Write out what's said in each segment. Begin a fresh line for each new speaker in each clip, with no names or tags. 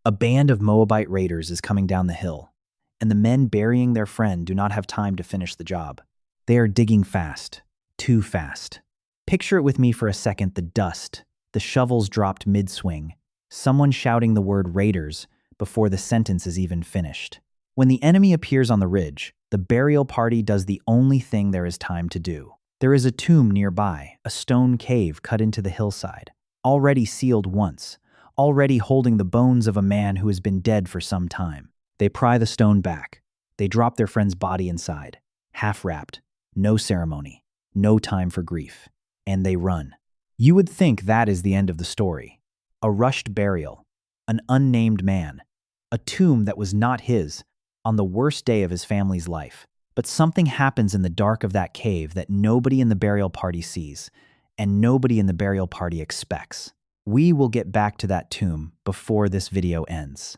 A band of Moabite raiders is coming down the hill, and the men burying their friend do not have time to finish the job. They are digging fast, too fast. Picture it with me for a second: the dust, the shovels dropped mid-swing, someone shouting the word raiders before the sentence is even finished. When the enemy appears on the ridge, the burial party does the only thing there is time to do. There is a tomb nearby, a stone cave cut into the hillside, already sealed once, already holding the bones of a man who has been dead for some time. They pry the stone back. They drop their friend's body inside, half-wrapped, no ceremony, no time for grief. And they run. You would think that is the end of the story. A rushed burial, an unnamed man, a tomb that was not his, on the worst day of his family's life. But something happens in the dark of that cave that nobody in the burial party sees, and nobody in the burial party expects. We will get back to that tomb before this video ends.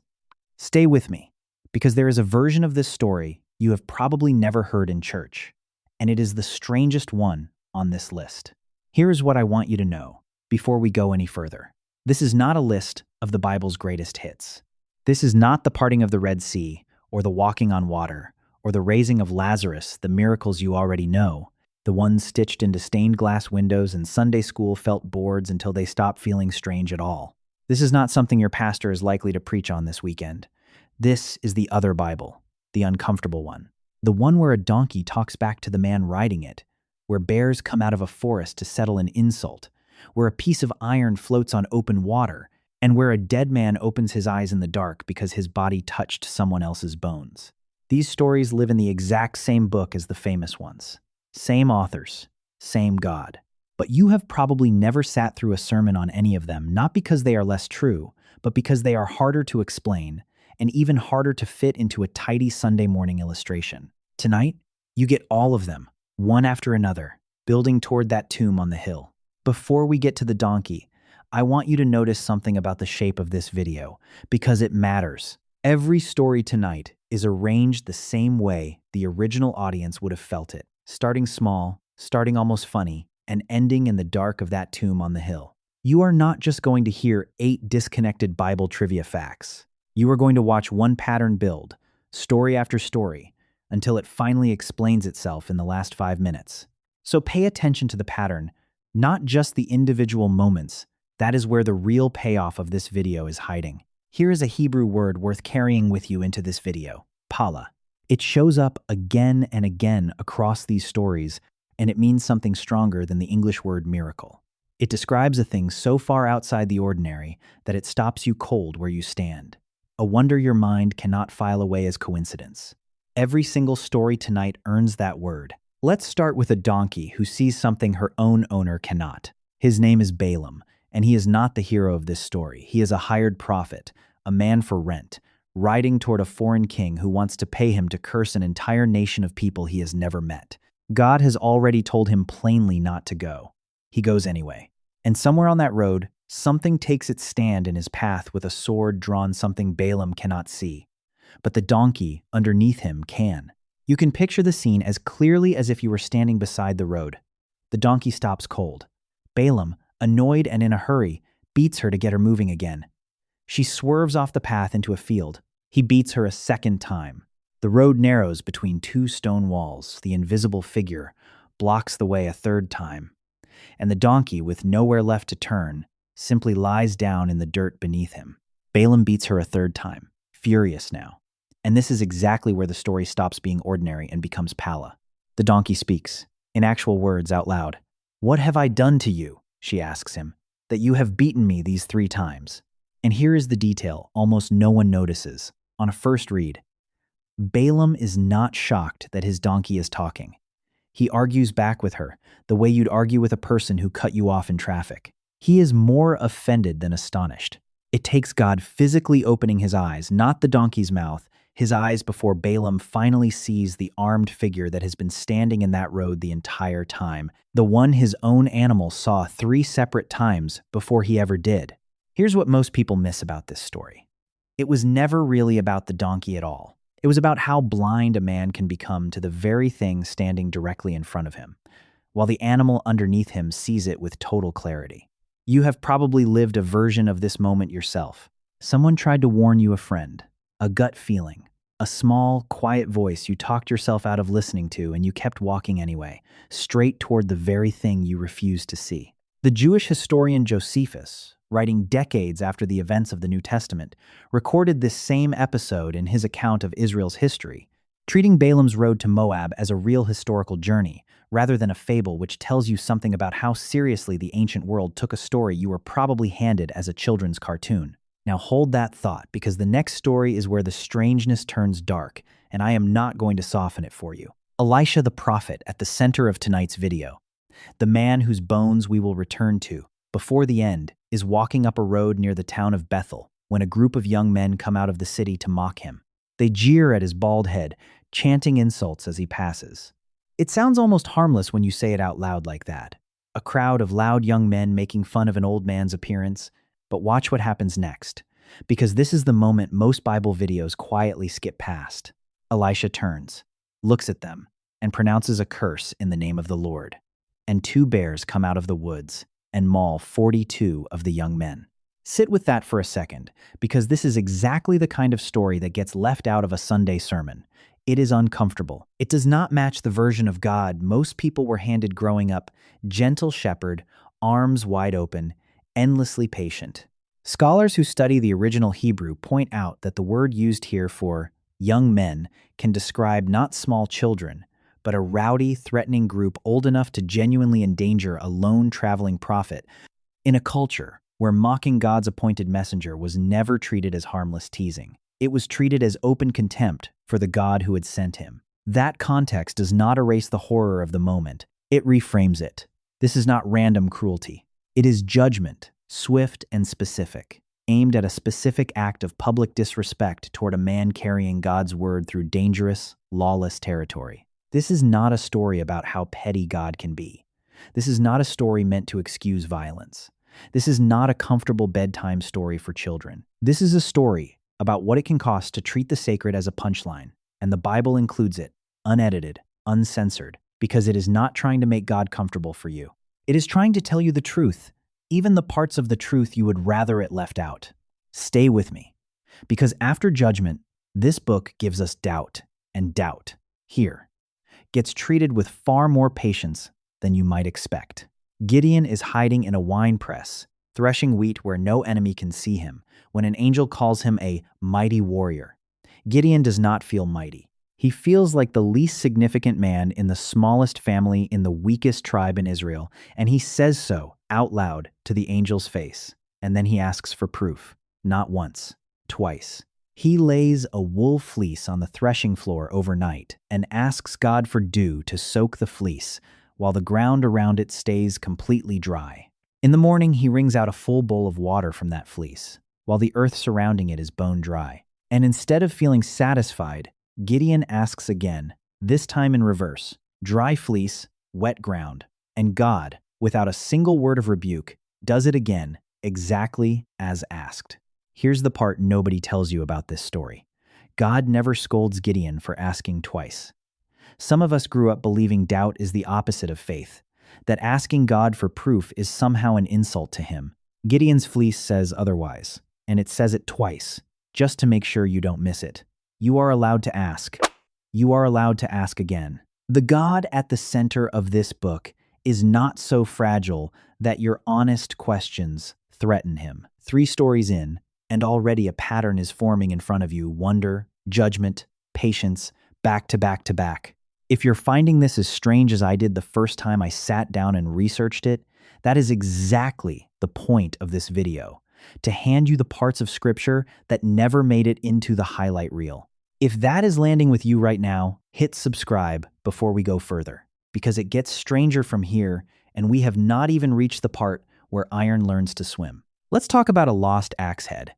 Stay with me, because there is a version of this story you have probably never heard in church, and it is the strangest one on this list. Here is what I want you to know before we go any further. This is not a list of the Bible's greatest hits. This is not the parting of the Red Sea, or the walking on water, or the raising of Lazarus, the miracles you already know, the ones stitched into stained glass windows and Sunday school felt boards until they stop feeling strange at all. This is not something your pastor is likely to preach on this weekend. This is the other Bible, the uncomfortable one. The one where a donkey talks back to the man riding it, where bears come out of a forest to settle an insult, where a piece of iron floats on open water, and where a dead man opens his eyes in the dark because his body touched someone else's bones. These stories live in the exact same book as the famous ones. Same authors, same God. But you have probably never sat through a sermon on any of them, not because they are less true, but because they are harder to explain and even harder to fit into a tidy Sunday morning illustration. Tonight, you get all of them, one after another, building toward that tomb on the hill. Before we get to the donkey, I want you to notice something about the shape of this video, because it matters. Every story tonight is arranged the same way the original audience would have felt it, starting small, starting almost funny, and ending in the dark of that tomb on the hill. You are not just going to hear 8 disconnected Bible trivia facts. You are going to watch one pattern build, story after story, until it finally explains itself in the last 5 minutes. So pay attention to the pattern, not just the individual moments. That is where the real payoff of this video is hiding. Here is a Hebrew word worth carrying with you into this video: pala. It shows up again and again across these stories, and it means something stronger than the English word miracle. It describes a thing so far outside the ordinary that it stops you cold where you stand. A wonder your mind cannot file away as coincidence. Every single story tonight earns that word. Let's start with a donkey who sees something her own owner cannot. His name is Balaam, and he is not the hero of this story. He is a hired prophet, a man for rent, riding toward a foreign king who wants to pay him to curse an entire nation of people he has never met. God has already told him plainly not to go. He goes anyway. And somewhere on that road, something takes its stand in his path with a sword drawn, something Balaam cannot see. But the donkey underneath him can. You can picture the scene as clearly as if you were standing beside the road. The donkey stops cold. Balaam, annoyed and in a hurry, beats her to get her moving again. She swerves off the path into a field. He beats her a second time. The road narrows between 2 stone walls. The invisible figure blocks the way a third time. And the donkey, with nowhere left to turn, simply lies down in the dirt beneath him. Balaam beats her a third time, furious now. And this is exactly where the story stops being ordinary and becomes pala. The donkey speaks, in actual words out loud. "What have I done to you?" she asks him, "that you have beaten me these 3 times? And here is the detail almost no one notices. On a first read, Balaam is not shocked that his donkey is talking. He argues back with her, the way you'd argue with a person who cut you off in traffic. He is more offended than astonished. It takes God physically opening his eyes, not the donkey's mouth, his eyes, before Balaam finally sees the armed figure that has been standing in that road the entire time, the one his own animal saw 3 separate times before he ever did. Here's what most people miss about this story. It was never really about the donkey at all. It was about how blind a man can become to the very thing standing directly in front of him, while the animal underneath him sees it with total clarity. You have probably lived a version of this moment yourself. Someone tried to warn you, a friend, a gut feeling, a small, quiet voice you talked yourself out of listening to, and you kept walking anyway, straight toward the very thing you refused to see. The Jewish historian Josephus, writing decades after the events of the New Testament, recorded this same episode in his account of Israel's history, treating Balaam's road to Moab as a real historical journey, rather than a fable, which tells you something about how seriously the ancient world took a story you were probably handed as a children's cartoon. Now hold that thought, because the next story is where the strangeness turns dark, and I am not going to soften it for you. Elisha the prophet at the center of tonight's video. The man whose bones we will return to, before the end, is walking up a road near the town of Bethel when a group of young men come out of the city to mock him. They jeer at his bald head, chanting insults as he passes. It sounds almost harmless when you say it out loud like that. A crowd of loud young men making fun of an old man's appearance. But watch what happens next, because this is the moment most Bible videos quietly skip past. Elisha turns, looks at them, and pronounces a curse in the name of the Lord. And 2 bears come out of the woods and maul 42 of the young men. Sit with that for a second, because this is exactly the kind of story that gets left out of a Sunday sermon. It is uncomfortable. It does not match the version of God most people were handed growing up: gentle shepherd, arms wide open, endlessly patient. Scholars who study the original Hebrew point out that the word used here for young men can describe not small children, but a rowdy, threatening group old enough to genuinely endanger a lone traveling prophet, in a culture where mocking God's appointed messenger was never treated as harmless teasing. It was treated as open contempt for the God who had sent him. That context does not erase the horror of the moment. It reframes it. This is not random cruelty. It is judgment, swift and specific, aimed at a specific act of public disrespect toward a man carrying God's word through dangerous, lawless territory. This is not a story about how petty God can be. This is not a story meant to excuse violence. This is not a comfortable bedtime story for children. This is a story about what it can cost to treat the sacred as a punchline, and the Bible includes it, unedited, uncensored, because it is not trying to make God comfortable for you. It is trying to tell you the truth, even the parts of the truth you would rather it left out. Stay with me, because after judgment, this book gives us doubt, and doubt, here, gets treated with far more patience than you might expect. Gideon is hiding in a wine press, threshing wheat where no enemy can see him, when an angel calls him a mighty warrior. Gideon does not feel mighty. He feels like the least significant man in the smallest family in the weakest tribe in Israel, and he says so out loud to the angel's face. And then he asks for proof, not once, twice. He lays a wool fleece on the threshing floor overnight and asks God for dew to soak the fleece, while the ground around it stays completely dry. In the morning, he wrings out a full bowl of water from that fleece, while the earth surrounding it is bone dry. And instead of feeling satisfied, Gideon asks again, this time in reverse: dry fleece, wet ground. And God, without a single word of rebuke, does it again, exactly as asked. Here's the part nobody tells you about this story. God never scolds Gideon for asking twice. Some of us grew up believing doubt is the opposite of faith, that asking God for proof is somehow an insult to him. Gideon's fleece says otherwise, and it says it twice, just to make sure you don't miss it. You are allowed to ask. You are allowed to ask again. The God at the center of this book is not so fragile that your honest questions threaten him. 3 stories in, and already a pattern is forming in front of you: wonder, judgment, patience, back to back to back. If you're finding this as strange as I did the first time I sat down and researched it, that is exactly the point of this video: to hand you the parts of Scripture that never made it into the highlight reel. If that is landing with you right now, hit subscribe before we go further, because it gets stranger from here, and we have not even reached the part where iron learns to swim. Let's talk about a lost axe head,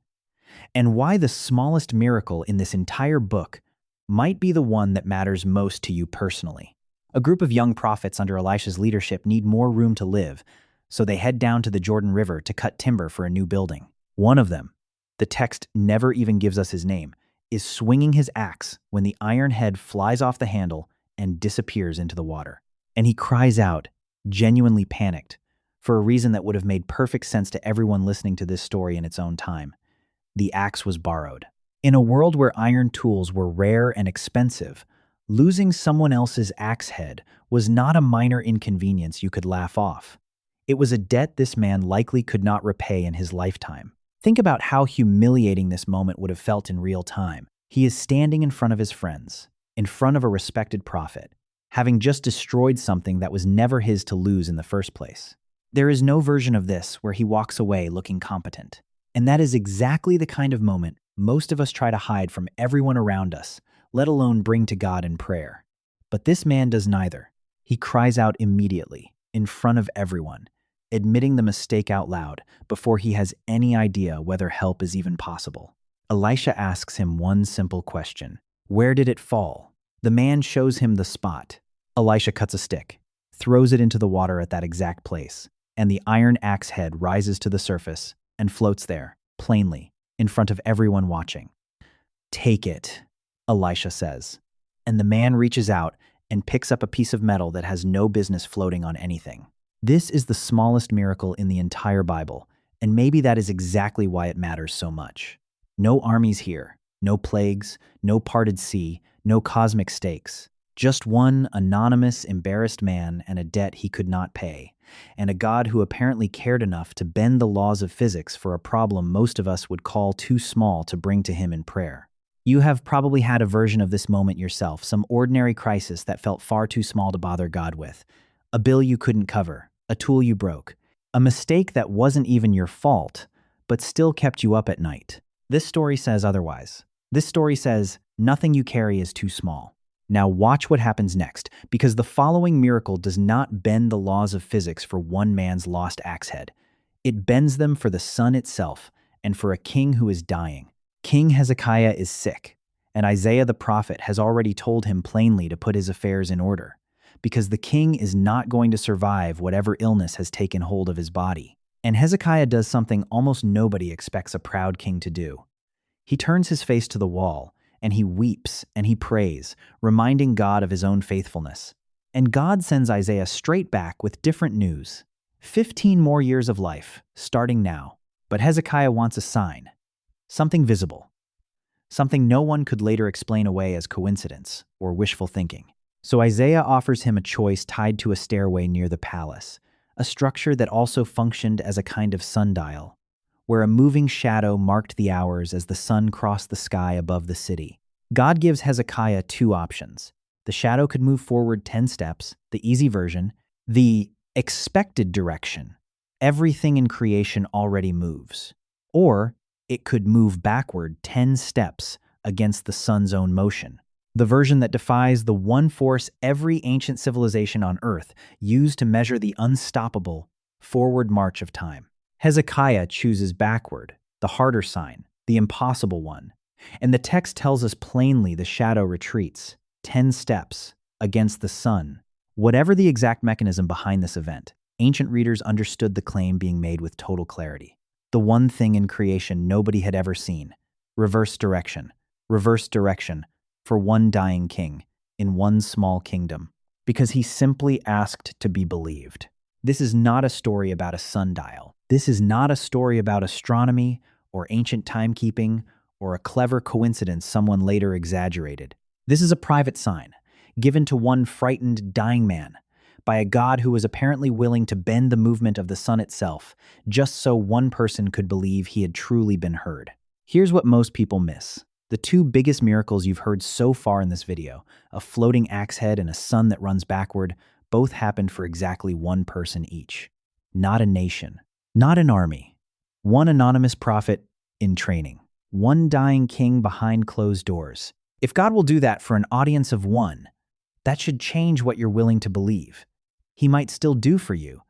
and why the smallest miracle in this entire book might be the one that matters most to you personally. A group of young prophets under Elisha's leadership need more room to live, so they head down to the Jordan River to cut timber for a new building. One of them, the text never even gives us his name, is swinging his axe when the iron head flies off the handle and disappears into the water. And he cries out, genuinely panicked, for a reason that would have made perfect sense to everyone listening to this story in its own time. The axe was borrowed. In a world where iron tools were rare and expensive, losing someone else's axe head was not a minor inconvenience you could laugh off. It was a debt this man likely could not repay in his lifetime. Think about how humiliating this moment would have felt in real time. He is standing in front of his friends, in front of a respected prophet, having just destroyed something that was never his to lose in the first place. There is no version of this where he walks away looking competent. And that is exactly the kind of moment most of us try to hide from everyone around us, let alone bring to God in prayer. But this man does neither. He cries out immediately, in front of everyone, admitting the mistake out loud before he has any idea whether help is even possible. Elisha asks him one simple question: where did it fall? The man shows him the spot. Elisha cuts a stick, throws it into the water at that exact place, and the iron axe head rises to the surface and floats there, plainly, in front of everyone watching. "Take it," Elisha says, and the man reaches out and picks up a piece of metal that has no business floating on anything. This is the smallest miracle in the entire Bible, and maybe that is exactly why it matters so much. No armies here, no plagues, no parted sea, no cosmic stakes. Just one anonymous, embarrassed man and a debt he could not pay, and a God who apparently cared enough to bend the laws of physics for a problem most of us would call too small to bring to him in prayer. You have probably had a version of this moment yourself, some ordinary crisis that felt far too small to bother God with. A bill you couldn't cover, a tool you broke, a mistake that wasn't even your fault, but still kept you up at night. This story says otherwise. This story says, nothing you carry is too small. Now watch what happens next, because the following miracle does not bend the laws of physics for one man's lost axe head. It bends them for the sun itself and for a king who is dying. King Hezekiah is sick, and Isaiah the prophet has already told him plainly to put his affairs in order, because the king is not going to survive whatever illness has taken hold of his body. And Hezekiah does something almost nobody expects a proud king to do. He turns his face to the wall, and he weeps and he prays, reminding God of his own faithfulness. And God sends Isaiah straight back with different news. 15 more years of life, starting now. But Hezekiah wants a sign. Something visible. Something no one could later explain away as coincidence or wishful thinking. So Isaiah offers him a choice tied to a stairway near the palace, a structure that also functioned as a kind of sundial, where a moving shadow marked the hours as the sun crossed the sky above the city. God gives Hezekiah two options. The shadow could move forward 10 steps, the easy version, the expected direction. Everything in creation already moves. Or it could move backward 10 steps against the sun's own motion. The version that defies the one force every ancient civilization on Earth used to measure the unstoppable forward march of time. Hezekiah chooses backward, the harder sign, the impossible one. And the text tells us plainly the shadow retreats, 10 steps, against the sun. Whatever the exact mechanism behind this event, ancient readers understood the claim being made with total clarity. The one thing in creation nobody had ever seen. Reverse direction for one dying king in one small kingdom, because he simply asked to be believed. This is not a story about a sundial. This is not a story about astronomy or ancient timekeeping or a clever coincidence someone later exaggerated. This is a private sign, given to one frightened, dying man by a God who was apparently willing to bend the movement of the sun itself, just so one person could believe he had truly been heard. Here's what most people miss. The two biggest miracles you've heard so far in this video, a floating axe head and a sun that runs backward, both happened for exactly one person each. Not a nation, not an army. One anonymous prophet in training. One dying king behind closed doors. If God will do that for an audience of one, that should change what you're willing to believe. He might still do for you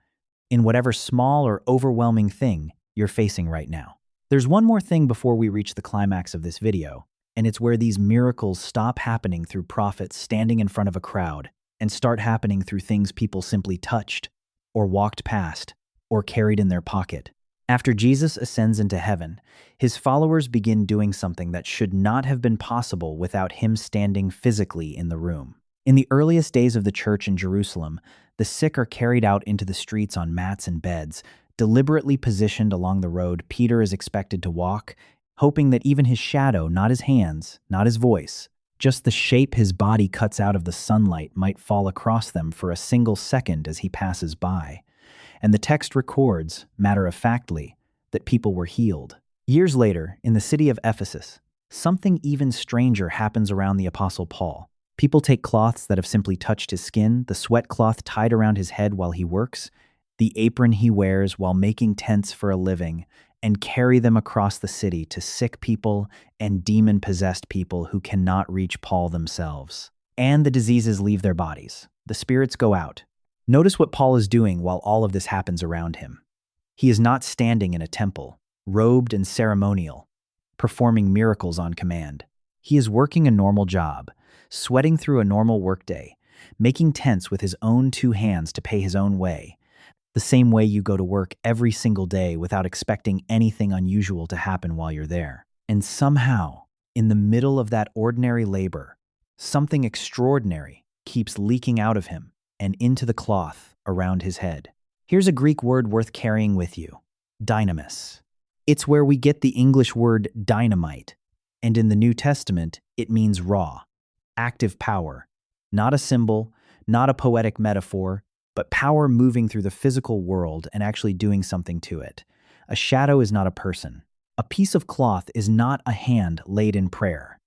in whatever small or overwhelming thing you're facing right now. There's one more thing before we reach the climax of this video, and it's where these miracles stop happening through prophets standing in front of a crowd and start happening through things people simply touched, or walked past, or carried in their pocket. After Jesus ascends into heaven, his followers begin doing something that should not have been possible without him standing physically in the room. In the earliest days of the church in Jerusalem, the sick are carried out into the streets on mats and beds, deliberately positioned along the road Peter is expected to walk, hoping that even his shadow, not his hands, not his voice, just the shape his body cuts out of the sunlight might fall across them for a single second as he passes by. And the text records, matter-of-factly, that people were healed. Years later, in the city of Ephesus, something even stranger happens around the Apostle Paul. People take cloths that have simply touched his skin, the sweat cloth tied around his head while he works, the apron he wears while making tents for a living, and carry them across the city to sick people and demon-possessed people who cannot reach Paul themselves. And the diseases leave their bodies. The spirits go out. Notice what Paul is doing while all of this happens around him. He is not standing in a temple, robed and ceremonial, performing miracles on command. He is working a normal job, sweating through a normal workday, making tents with his own two hands to pay his own way, the same way you go to work every single day without expecting anything unusual to happen while you're there. And somehow, in the middle of that ordinary labor, something extraordinary keeps leaking out of him and into the cloth around his head. Here's a Greek word worth carrying with you: dynamis. It's where we get the English word dynamite, and in the New Testament, it means raw, active power. Not a symbol, not a poetic metaphor, but power moving through the physical world and actually doing something to it. A shadow is not a person. A piece of cloth is not a hand laid in prayer.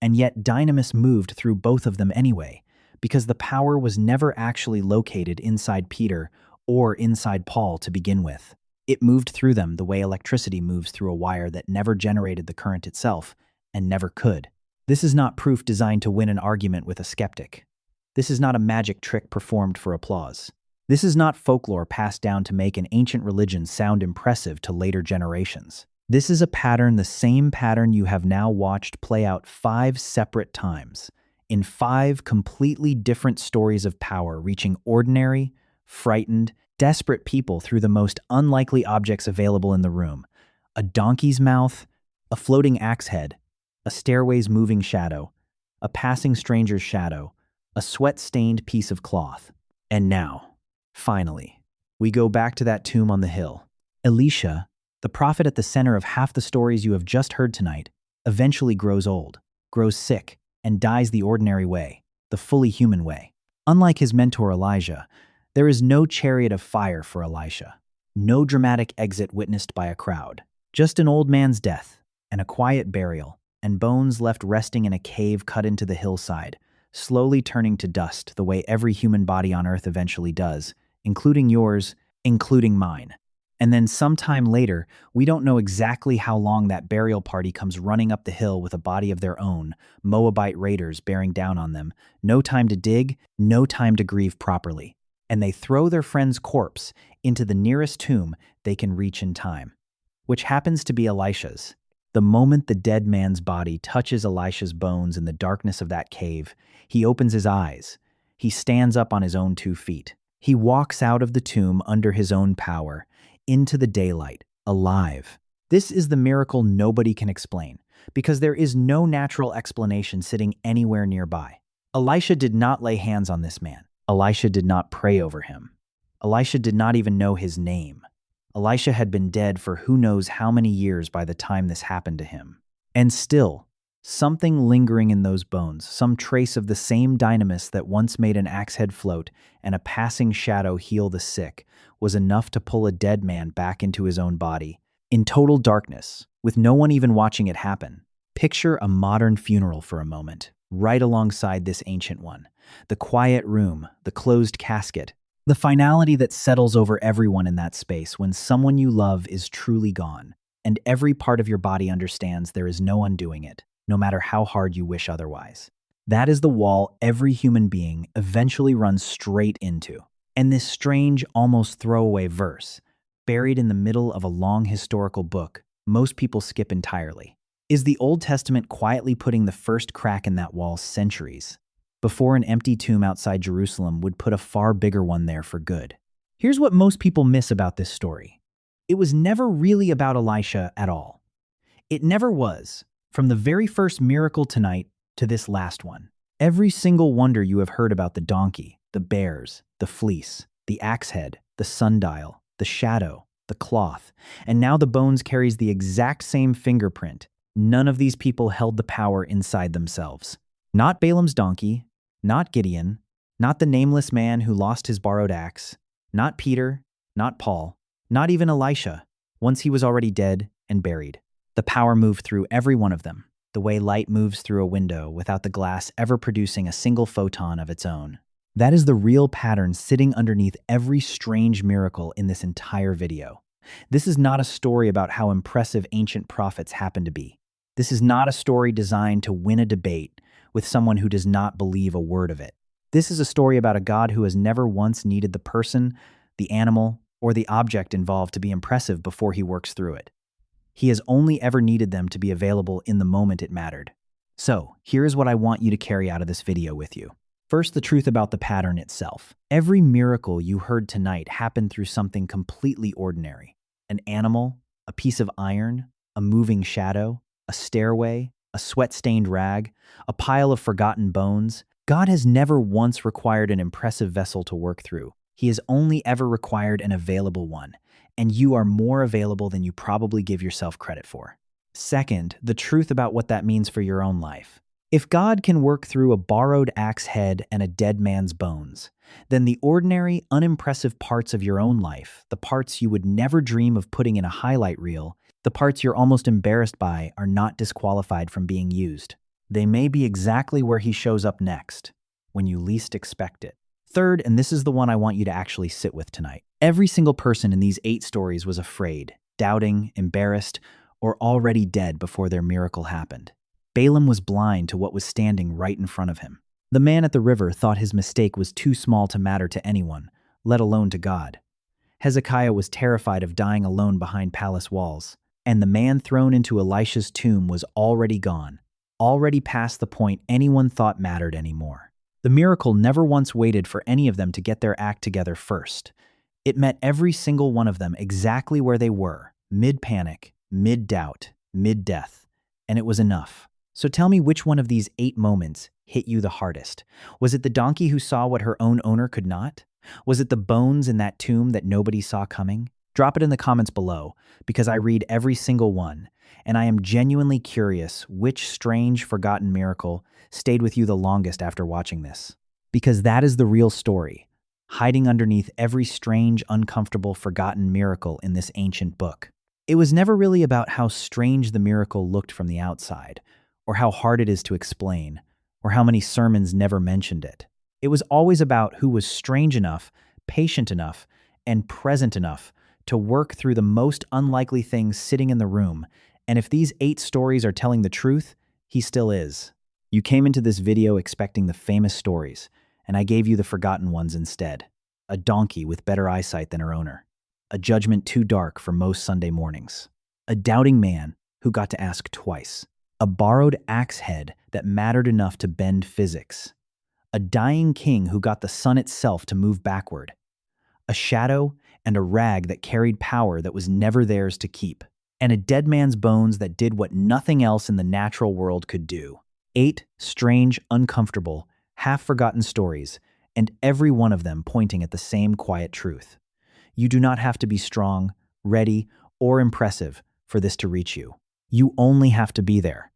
And yet dynamis moved through both of them anyway, because the power was never actually located inside Peter or inside Paul to begin with. It moved through them the way electricity moves through a wire that never generated the current itself and never could. This is not proof designed to win an argument with a skeptic. This is not a magic trick performed for applause. This is not folklore passed down to make an ancient religion sound impressive to later generations. This is a pattern, the same pattern you have now watched play out 5 separate times, in 5 completely different stories of power reaching ordinary, frightened, desperate people through the most unlikely objects available in the room: a donkey's mouth, a floating axe head, a stairway's moving shadow, a passing stranger's shadow, a sweat-stained piece of cloth. And now, finally, we go back to that tomb on the hill. Elisha, the prophet at the center of half the stories you have just heard tonight, eventually grows old, grows sick, and dies the ordinary way, the fully human way. Unlike his mentor Elijah, there is no chariot of fire for Elisha, no dramatic exit witnessed by a crowd, just an old man's death and a quiet burial, and bones left resting in a cave cut into the hillside, slowly turning to dust the way every human body on earth eventually does, including yours, including mine. And then sometime later, we don't know exactly how long that burial party comes running up the hill with a body of their own, Moabite raiders bearing down on them. No time to dig, no time to grieve properly. And they throw their friend's corpse into the nearest tomb they can reach in time, which happens to be Elisha's. The moment the dead man's body touches Elisha's bones in the darkness of that cave, he opens his eyes. He stands up on his own 2 feet. He walks out of the tomb under his own power, into the daylight, alive. This is the miracle nobody can explain, because there is no natural explanation sitting anywhere nearby. Elisha did not lay hands on this man. Elisha did not pray over him. Elisha did not even know his name. Elisha had been dead for who knows how many years by the time this happened to him. And still, something lingering in those bones, some trace of the same dynamis that once made an axe head float and a passing shadow heal the sick, was enough to pull a dead man back into his own body, in total darkness, with no one even watching it happen. Picture a modern funeral for a moment, right alongside this ancient one. The quiet room, the closed casket, the finality that settles over everyone in that space when someone you love is truly gone, and every part of your body understands there is no undoing it, no matter how hard you wish otherwise. That is the wall every human being eventually runs straight into. And this strange, almost throwaway verse, buried in the middle of a long historical book most people skip entirely, is the Old Testament quietly putting the first crack in that wall centuries before an empty tomb outside Jerusalem would put a far bigger one there for good. Here's what most people miss about this story. It was never really about Elisha at all. It never was, from the very first miracle tonight to this last one. Every single wonder you have heard about: the donkey, the bears, the fleece, the axe head, the sundial, the shadow, the cloth, and now the bones carries the exact same fingerprint. None of these people held the power inside themselves. Not Balaam's donkey, not Gideon, not the nameless man who lost his borrowed axe, not Peter, not Paul, not even Elisha, once he was already dead and buried. The power moved through every one of them, the way light moves through a window without the glass ever producing a single photon of its own. That is the real pattern sitting underneath every strange miracle in this entire video. This is not a story about how impressive ancient prophets happen to be. This is not a story designed to win a debate with someone who does not believe a word of it. This is a story about a God who has never once needed the person, the animal, or the object involved to be impressive before he works through it. He has only ever needed them to be available in the moment it mattered. So, here is what I want you to carry out of this video with you. First, the truth about the pattern itself. Every miracle you heard tonight happened through something completely ordinary. An animal, a piece of iron, a moving shadow, a stairway, a sweat-stained rag, a pile of forgotten bones. God has never once required an impressive vessel to work through. He has only ever required an available one, and you are more available than you probably give yourself credit for. Second, the truth about what that means for your own life. If God can work through a borrowed axe head and a dead man's bones, then the ordinary, unimpressive parts of your own life, the parts you would never dream of putting in a highlight reel, the parts you're almost embarrassed by, are not disqualified from being used. They may be exactly where he shows up next, when you least expect it. Third, and this is the one I want you to actually sit with tonight. Every single person in these 8 stories was afraid, doubting, embarrassed, or already dead before their miracle happened. Balaam was blind to what was standing right in front of him. The man at the river thought his mistake was too small to matter to anyone, let alone to God. Hezekiah was terrified of dying alone behind palace walls, and the man thrown into Elisha's tomb was already gone, already past the point anyone thought mattered anymore. The miracle never once waited for any of them to get their act together first. It met every single one of them exactly where they were, mid-panic, mid-doubt, mid-death, and it was enough. So tell me, which one of these 8 moments hit you the hardest? Was it the donkey who saw what her own owner could not? Was it the bones in that tomb that nobody saw coming? Drop it in the comments below, because I read every single one, and I am genuinely curious which strange, forgotten miracle stayed with you the longest after watching this. Because that is the real story, hiding underneath every strange, uncomfortable, forgotten miracle in this ancient book. It was never really about how strange the miracle looked from the outside, or how hard it is to explain, or how many sermons never mentioned it. It was always about who was strange enough, patient enough, and present enough to work through the most unlikely things sitting in the room. And if these 8 stories are telling the truth, he still is. You came into this video expecting the famous stories, and I gave you the forgotten ones instead. A donkey with better eyesight than her owner. A judgment too dark for most Sunday mornings. A doubting man who got to ask twice. A borrowed axe head that mattered enough to bend physics. A dying king who got the sun itself to move backward. A shadow and a rag that carried power that was never theirs to keep. And a dead man's bones that did what nothing else in the natural world could do. 8 strange, uncomfortable, half-forgotten stories, and every one of them pointing at the same quiet truth. You do not have to be strong, ready, or impressive for this to reach you. You only have to be there.